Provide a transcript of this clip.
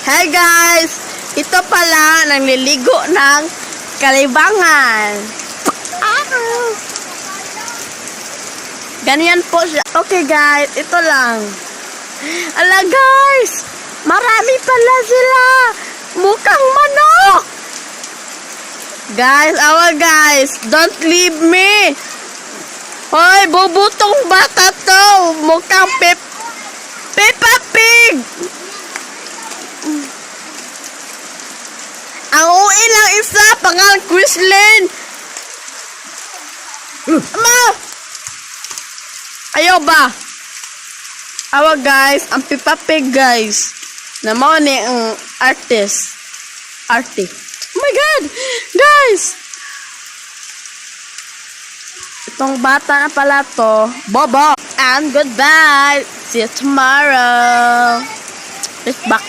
Hey guys! Ito pala nangliligo ng kalibangan. Ganyan po siya. Okay guys, ito lang. Ala guys! Marami pala sila! Mukhang manok! Guys, guys, don't leave me! Hoy, bubutong bata to! Mukhang Peppa Pig! Ang uwi lang isa, pangalan Chrislyn! Ama! Ayaw ba? Guys, ang Peppa Pig guys. Naman ni ang artist. Oh my God! Guys! Itong bata na pala to. Bobo! And goodbye! See you tomorrow! Let's back.